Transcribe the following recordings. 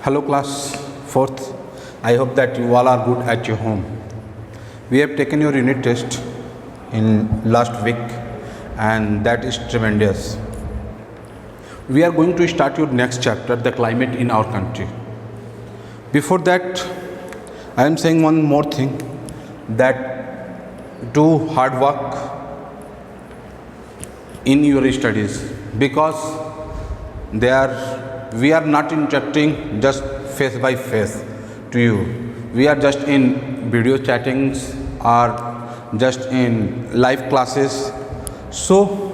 Hello class 4th. I hope that you all are good at your home. We have taken your unit test in last week and that is tremendous. We are going to start your next chapter, the climate in our country. Before that, I am saying one more thing, that do hard work in your studies, because we are not interacting just face by face to you. We are just in video chattings or just in live classes. So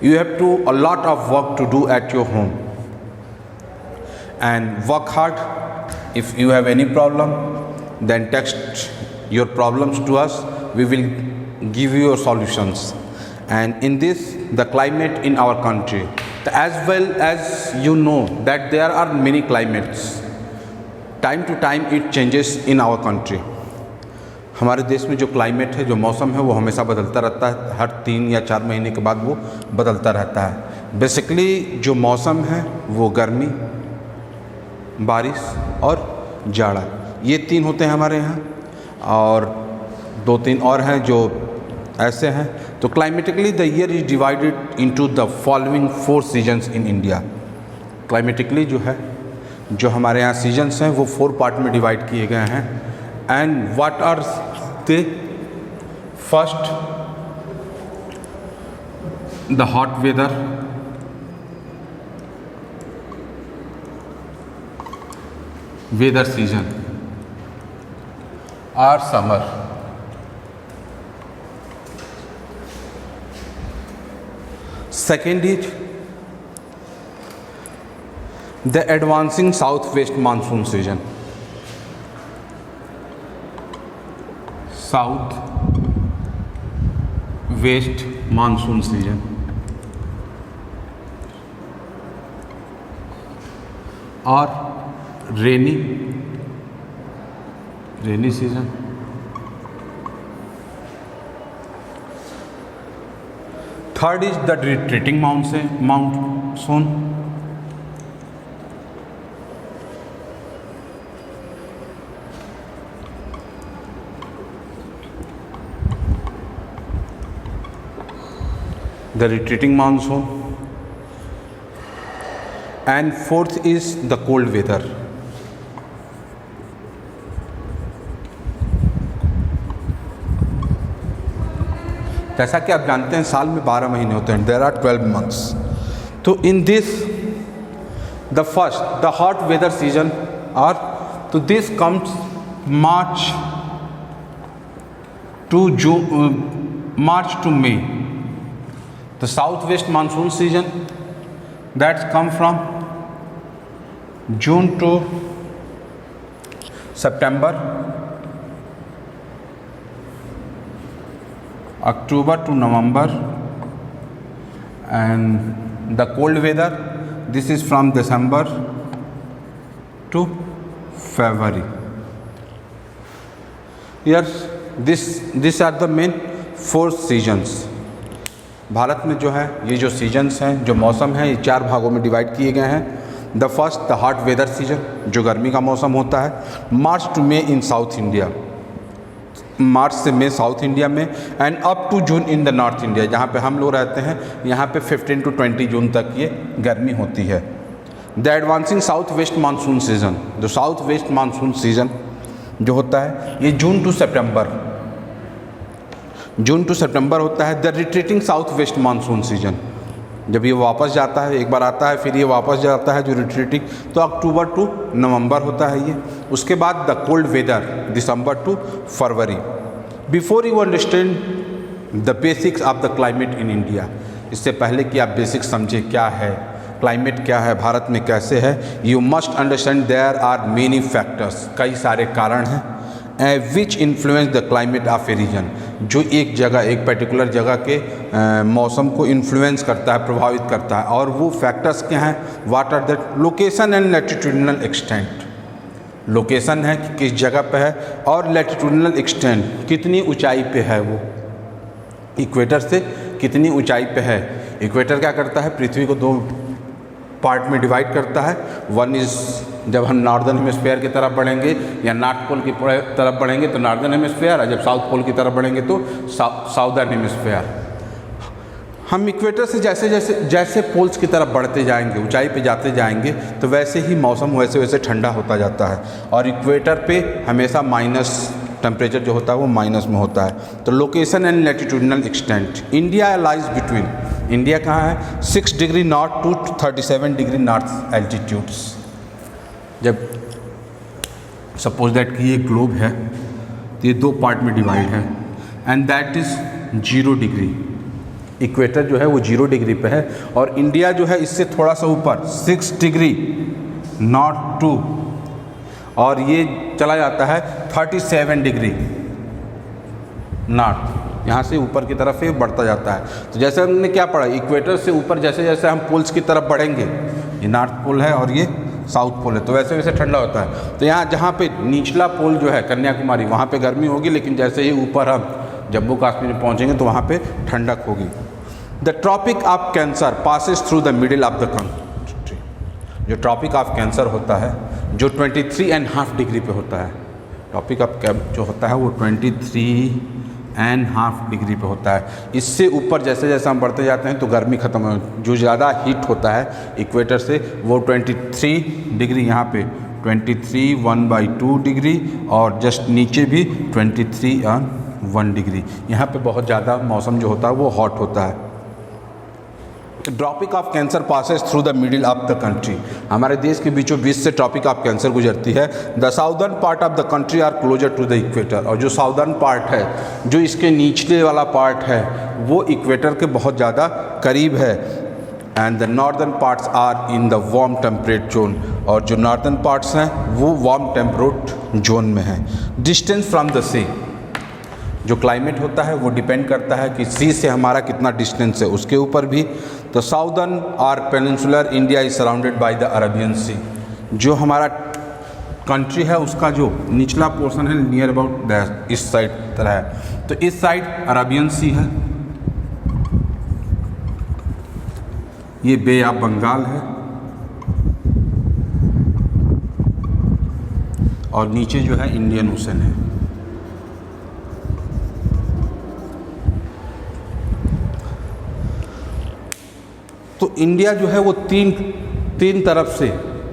you have a lot of work to do at your home, and work hard. If you have any problem, then text your problems to us. We will give you your solutions. And in this, the climate in our country, as well as you know that there are many climates, time to time it changes in our country. हमारे देश में जो climate है, जो मौसम है, वो हमेशा बदलता रहता है. हर 3 या 4 महीने के बाद वो बदलता रहता है. बेसिकली जो मौसम है वो गर्मी, बारिश और जाड़ा, ये 3 होते हैं हमारे यहाँ, और 2-3 और हैं जो ऐसे हैं. तो climatically the year is divided into the following 4 seasons in India. Climatically जो है, जो हमारे यहाँ सीजन्स हैं, वो 4 पार्ट में डिवाइड किए गए हैं. And what are they? First, the hot weather, weather season और summer. Second is the advancing southwest monsoon season. South west monsoon season. और rainy season. Third is the retreating monsoon. The retreating monsoon. And fourth is the cold weather. जैसा कि आप जानते हैं, साल में 12 महीने होते हैं. There are 12 months. तो in this the first, the hot weather season, और तो this comes March to May. The south west monsoon season that's come from June to September, October to November, and the cold weather, this is from December to February. Here these are the main 4 seasons. Bharat में जो है ये जो seasons हैं, जो मौसम है, ये 4 भागों में डिवाइड किए गए हैं. The first, the hot weather season, जो गर्मी का मौसम होता है, March to May in South India, मार्च से मई साउथ इंडिया में, and up to June in the North India, जहाँ पे हम लोग रहते हैं, यहाँ पे 15 to 20 जून तक ये गर्मी होती है. The advancing south west monsoon season, जो साउथ वेस्ट मानसून सीजन जो होता है, ये जून टू सितंबर होता है. The retreating south west monsoon season, जब ये वापस जाता है, एक बार आता है फिर ये वापस जाता है, जो रिट्रीटिंग, तो अक्टूबर टू नवंबर होता है ये. उसके बाद the cold weather, December to February. Before you understand the basics of the climate in India, इससे पहले कि आप बेसिक्स समझे क्या है क्लाइमेट, क्या है भारत में, कैसे है, you must understand there are many factors, कई सारे कारण हैं, which influence the climate of a region, जो एक जगह, एक पर्टिकुलर जगह के मौसम को इन्फ्लुएंस करता है, प्रभावित करता है. और वो फैक्टर्स क्या हैं? What are that? Location and latitudinal extent. Location है कि किस जगह पे है, और लैटिट्यूडिनल एक्सटेंट, कितनी ऊंचाई पे है वो, इक्वेटर से कितनी ऊंचाई पे है. इक्वेटर क्या करता है? पृथ्वी को 2 पार्ट में डिवाइड करता है. वन इज़ जब हम नॉर्दर्न हेमिस्फीयर की तरफ बढ़ेंगे या नॉर्थ पोल की तरफ बढ़ेंगे तो नॉर्दर्न हेमिस्फीयर, और जब साउथ पोल की तरफ बढ़ेंगे तो साउदर्न हेमिस्फीयर। हम इक्वेटर से जैसे जैसे जैसे पोल्स की तरफ बढ़ते जाएंगे, ऊंचाई पे जाते जाएंगे, तो वैसे ही मौसम वैसे वैसे ठंडा होता जाता है, और इक्वेटर पे हमेशा माइनस टेम्परेचर जो होता है वो माइनस में होता है। तो location and latitudinal extent, India lies between, India कहाँ है, 6 degree north to 37 degree north altitudes. जब सपोज दैट कि ये ग्लोब है तो ये 2 पार्ट में डिवाइड है, and that is 0 degree. Equator जो है वो 0 डिग्री पे है, और इंडिया जो है इससे थोड़ा सा ऊपर 6 डिग्री नॉर्थ टू, और ये चला जाता है 37 डिग्री नॉर्थ, यहाँ से ऊपर की तरफ ये बढ़ता जाता है। तो जैसे हमने क्या पढ़ा, इक्वेटर से ऊपर जैसे जैसे हम पोल्स की तरफ बढ़ेंगे, ये नॉर्थ पोल है और ये साउथ पोल है, तो वैसे वैसे ठंडा होता है। तो यहाँ जहाँ पे निचला पोल जो है कन्याकुमारी, वहाँ पे गर्मी होगी, लेकिन जैसे ही ऊपर हम जम्मू कश्मीर में पहुँचेंगे तो वहाँ पे ठंडक होगी। The tropic of cancer passes through the middle of the country, जो ट्रॉपिक ऑफ कैंसर होता है जो 23.5 डिग्री पे होता है, ट्रॉपिक ऑफ जो होता है वो 23.5 डिग्री पे होता है। इससे ऊपर जैसे जैसे हम बढ़ते जाते हैं तो गर्मी खत्म हो, जो ज़्यादा हीट होता है इक्वेटर से वो 23 डिग्री, यहाँ पे 23 1/2 डिग्री, और जस्ट नीचे भी 23.1 डिग्री। यहाँ पे बहुत ज़्यादा मौसम जो होता है वो हॉट होता है। Tropic of cancer passes through the middle of the country, हमारे देश के बीचों बीच से ट्रॉपिक ऑफ कैंसर गुजरती है। The southern part of the country are closer to the equator, और जो साउदर्न पार्ट है, जो इसके निचले वाला पार्ट है, वो इक्वेटर के बहुत ज़्यादा करीब है। And the northern parts are in the warm temperate zone, और जो नॉर्दर्न पार्ट्स हैं वो वार्म टेम्परेट जोन में हैं। डिस्टेंस फ्रॉम द सी, जो क्लाइमेट होता है वो डिपेंड करता है कि सी से हमारा कितना डिस्टेंस है, उसके ऊपर भी। तो साउदर्न और peninsular India is surrounded by the Arabian sea, जो हमारा कंट्री है उसका जो निचला पोर्शन है नियर अबाउट इस साइड तरह है, तो इस साइड अरेबियन सी है, ये बे ऑफ बंगाल है, और नीचे जो है इंडियन ओशन है। तो इंडिया जो है वो तीन तरफ से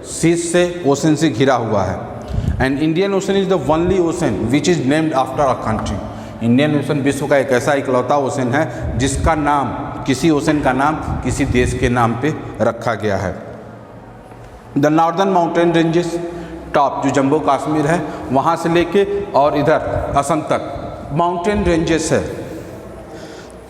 सीज से ओशन से घिरा हुआ है, and Indian ocean is the only ocean which is named after a country. Indian ocean विश्व का एक ऐसा इकलौता ओशन है जिसका नाम, किसी ओशन का नाम किसी देश के नाम पे रखा गया है। The northern mountain ranges top, जो जम्मू कश्मीर है वहाँ से लेके और इधर असम तक माउंटेन रेंजेस है।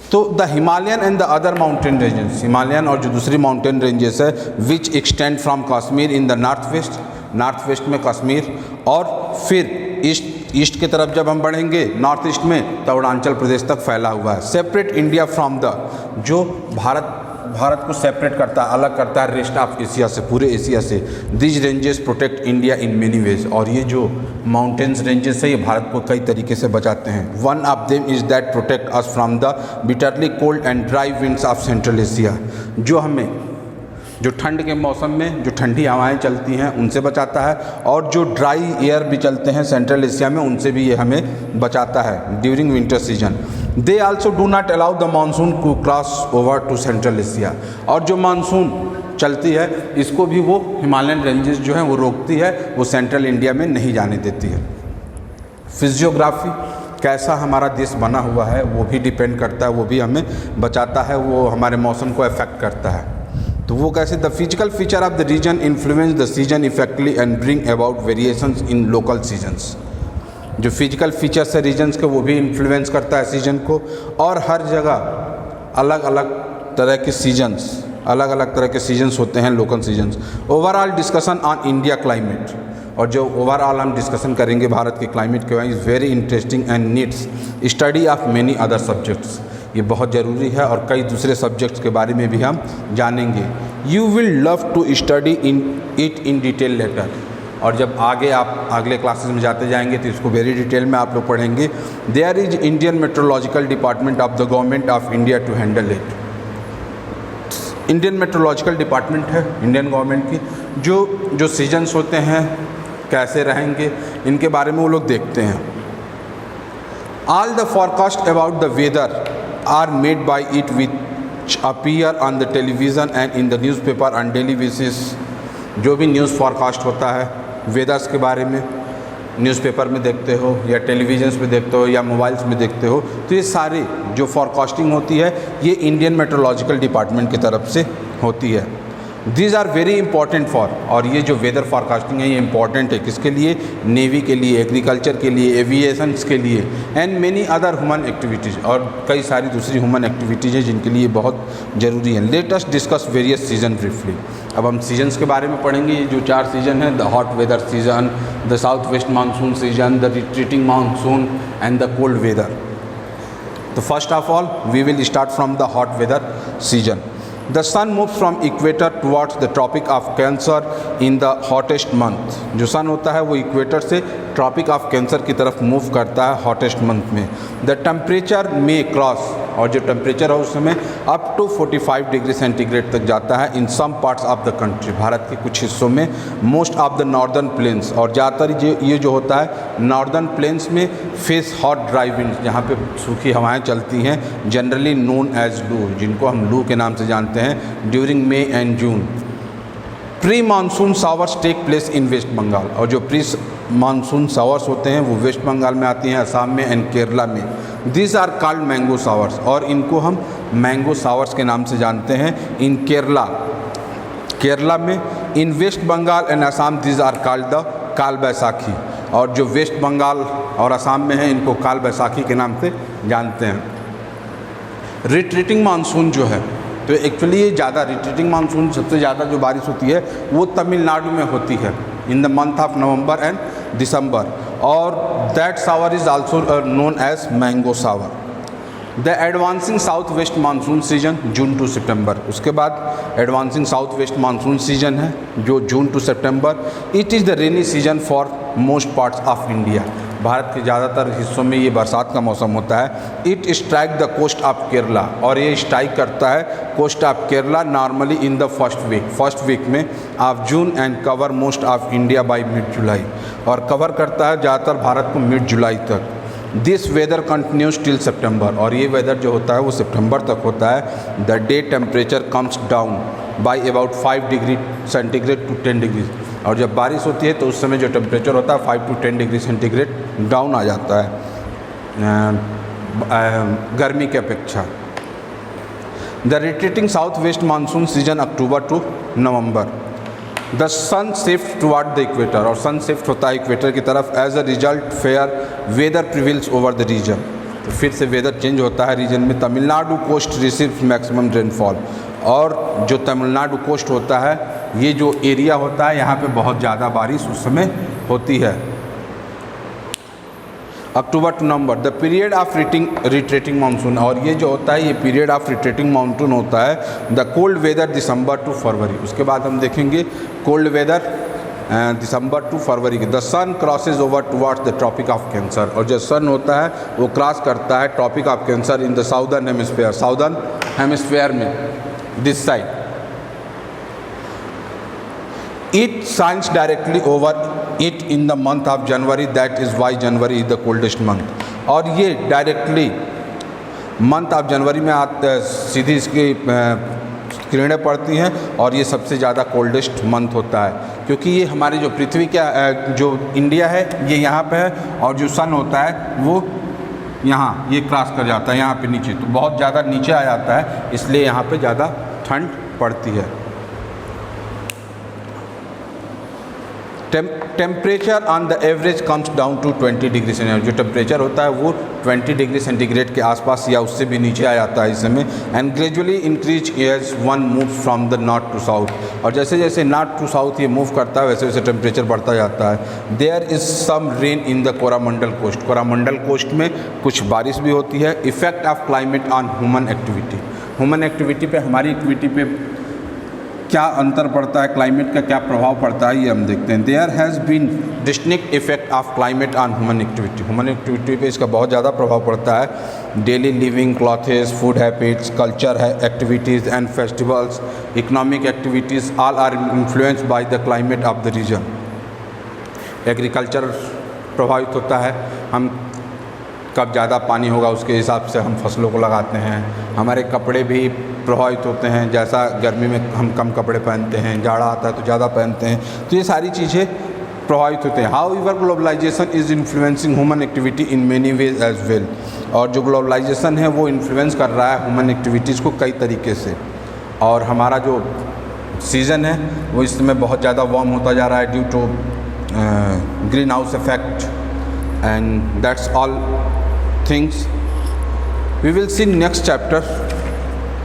तो the Himalayan and the other mountain ranges, Himalayan और जो दूसरी माउंटेन रेंजेस है, which extend from Kashmir in the north west में कश्मीर, और फिर ईस्ट की तरफ जब हम बढ़ेंगे नॉर्थ ईस्ट में तो अरुणाचल प्रदेश तक फैला हुआ है। सेपरेट इंडिया फ्रॉम द, जो भारत को सेपरेट करता है, अलग करता है रेस्ट ऑफ एशिया से, पूरे एशिया से। These ranges protect India in many veg, और ये जो माउंटेन्स रेंजेस है ये भारत को कई तरीके से बचाते हैं। One of them is that protect us from the bitterly cold and dry winds of central Asia, जो हमें जो ठंड के मौसम में जो ठंडी हवाएं चलती हैं उनसे बचाता है, और जो ड्राई एयर भी चलते हैं सेंट्रल एशिया में उनसे भी ये हमें बचाता है during winter season. They also do not allow the monsoon to cross over to Central Asia, और जो मानसून चलती है इसको भी वो हिमालयन रेंजेस जो हैं वो रोकती है, वो सेंट्रल इंडिया में नहीं जाने देती है। फिजियोग्राफी, कैसा हमारा देश बना हुआ है वो भी डिपेंड करता है, वो भी हमें बचाता है, वो हमारे मौसम को अफेक्ट करता है। तो वो कैसे, the physical feature of the region influence the season effectively and bring about variations in local seasons, जो फिजिकल फीचर्स है रीजन्स के वो भी इन्फ्लुएंस करता है सीजन को, और हर जगह अलग अलग तरह के सीजन्स होते हैं, local seasons. Overall discussion on India climate, और जो ओवरऑल हम डिस्कशन करेंगे भारत के क्लाइमेट के बारे में, is very interesting and needs study of many other subjects, ये बहुत ज़रूरी है और कई दूसरे सब्जेक्ट्स के बारे में भी हम जानेंगे। You will love to study in detail later, और जब आगे आप अगले क्लासेस में जाते जाएंगे तो इसको वेरी डिटेल में आप लोग पढ़ेंगे। There is Indian Meteorological Department of the Government of India to handle it. Indian Meteorological Department है इंडियन गवर्नमेंट की, जो सीजन्स होते हैं कैसे रहेंगे इनके बारे में वो लोग देखते हैं। All the forecast about the weather are made by it which appear on the television and in the newspaper on daily basis. जो भी न्यूज़ फॉरकास्ट होता है वेदर्स के बारे में, न्यूज़पेपर में देखते हो या टेलीविजन्स में देखते हो या मोबाइल्स में देखते हो, तो ये सारी जो फॉरकास्टिंग होती है ये इंडियन मेट्रोलॉजिकल डिपार्टमेंट की तरफ से होती है। These are very important for, और ये जो वेदर फॉरकास्टिंग है ये इंपॉर्टेंट है किसके लिए? नेवी के लिए, एग्रीकल्चर के लिए, एविएशंस के लिए and many other human activities, और कई सारी दूसरी ह्यूमन एक्टिविटीज़ हैं जिनके लिए बहुत ज़रूरी है। Let us discuss various season briefly. अब हम सीजन्स के बारे में पढ़ेंगे। ये जो 4 सीजन है, the hot weather season, the south west monsoon season, the retreating monsoon and the cold weather. तो first of all we will start from the hot weather season. The sun moves from equator towards the tropic of Cancer in the hottest month। जो sun होता है वो equator से tropic of cancer की तरफ move करता है hottest month में। द टेम्परेचर में क्रॉस, और जो टेम्परेचर है उस समय अप टू 45 डिग्री सेंटीग्रेड तक जाता है in some parts of the country, Bharat के कुछ हिस्सों में। Most of the northern plains, और ज़्यादातर ये जो होता है नॉर्दर्न प्लेन्स में फेस हॉट ड्राई विंड, जहाँ पे सूखी हवाएं चलती हैं, जनरली नोन एज लू, जिनको हम लू के नाम से जानते हैं, during May and June. Pre monsoon showers take place in West Bengal, और जो प्री मानसून शावर्स होते हैं वो वेस्ट बंगाल में आती हैं, असम में एंड केरला में। This are called mango showers, और इनको हम मैंगो शावर्स के नाम से जानते हैं। इन केरला में, in West Bengal and Assam this are called the kal baisakhi, और जो वेस्ट बंगाल और असम में है इनको काल बैसाखी के नाम से जानते हैं। रिट्रीटिंग मानसून जो है, तो एक्चुअली ये ज़्यादा रिट्रीटिंग मानसून सबसे ज़्यादा जो बारिश होती है वो तमिलनाडु में होती है in the month of November and December, और that shower is also known as mango shower. The advancing south west monsoon season June to September, उसके बाद advancing south west monsoon season है जो June to September. It is the rainy season for most parts of India, Bharat के ज़्यादातर हिस्सों में ये बरसात का मौसम होता है। It strike the coast of Kerala, और ये स्ट्राइक करता है coast of Kerala normally in the first week में of June and cover most of India by mid July, और कवर करता है ज़्यादातर भारत को मिड जुलाई तक। दिस वेदर कंटिन्यूज टिल सितंबर, और ये वेदर जो होता है वो सितंबर तक होता है। The day temperature comes down by about 5 degree centigrade to 10 degree, और जब बारिश होती है तो उस समय जो टेम्परेचर होता है 5 to 10 डिग्री सेंटीग्रेड डाउन आ जाता है गर्मी के अपेक्षा। The retreating south west monsoon season October to November. The sun shift toward the equator, और सन शिफ्ट होता है इक्वेटर की तरफ। As a result fair weather prevails over the region, तो फिर से वेदर चेंज होता है रीजन में। Tamil Nadu coast receives maximum rainfall, और जो तमिलनाडु कोस्ट होता है ये जो एरिया होता है यहाँ पे बहुत ज़्यादा बारिश उस समय होती है। October to November, the period of retreating monsoon, और ये जो होता है ये पीरियड ऑफ रिट्रीटिंग मानसून होता है। The cold weather December to February, उसके बाद हम देखेंगे cold weather December to February के। The sun crosses over towards the tropic of Cancer, और जो सन होता है वो क्रॉस करता है tropic of Cancer in the southern hemisphere में, this side. It shines directly over it in the month of January, that is why January is the coldest month, और ये डायरेक्टली मंथ ऑफ जनवरी में सीधी इसकी किरणें पड़ती हैं, और ये सबसे ज़्यादा कोल्डेस्ट मंथ होता है क्योंकि ये हमारी जो पृथ्वी का जो इंडिया है ये यहाँ पे है, और जो सन होता है वो यहाँ ये क्रॉस कर जाता है यहाँ पे नीचे, तो बहुत ज़्यादा नीचे आ जाता है, इसलिए यहाँ पे ज़्यादा ठंड पड़ती है। Temperature on the average comes down to 20 degree centigrade, जो टेम्परेचर होता है वो 20 डिग्री सेंटीग्रेड के आसपास या उससे भी नीचे आ जाता है इस समय। And gradually increase as one move from the north to south, और जैसे जैसे नॉर्थ टू साउथ ये मूव करता है वैसे वैसे टेम्परेचर बढ़ता जाता है। There is some rain in the Coromandel coast, Coromandel coast में कुछ बारिश भी होती है। Effect of climate on human activity, human activity पे, हमारी एक्टिविटी पे क्या अंतर पड़ता है, क्लाइमेट का क्या प्रभाव पड़ता है, ये हम देखते हैं। There has been distinct effect of climate on human activity. Human activity पे इसका बहुत ज़्यादा प्रभाव पड़ता है। Daily living, clothes, food habits, culture है, activities and festivals, economic activities, all are influenced by the climate of the region. Agriculture प्रभावित होता है, हम कब ज़्यादा पानी होगा उसके हिसाब से हम फसलों को लगाते हैं। हमारे कपड़े भी प्रभावित होते हैं, जैसा गर्मी में हम कम कपड़े पहनते हैं, जाड़ा आता है तो ज़्यादा पहनते हैं, तो ये सारी चीज़ें प्रभावित होते हैं। However globalisation is influencing human activity in many ways as well. और जो ग्लोबलाइजेशन है वो इन्फ्लुएंस कर रहा है ह्यूमन एक्टिविटीज़ को कई तरीके से। और हमारा जो सीज़न है वो इस समय बहुत ज़्यादा वार्म होता जा रहा है due to green house effect, and that's all things. We will see next chapter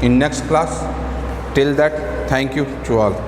in next class. Till that, thank you to all.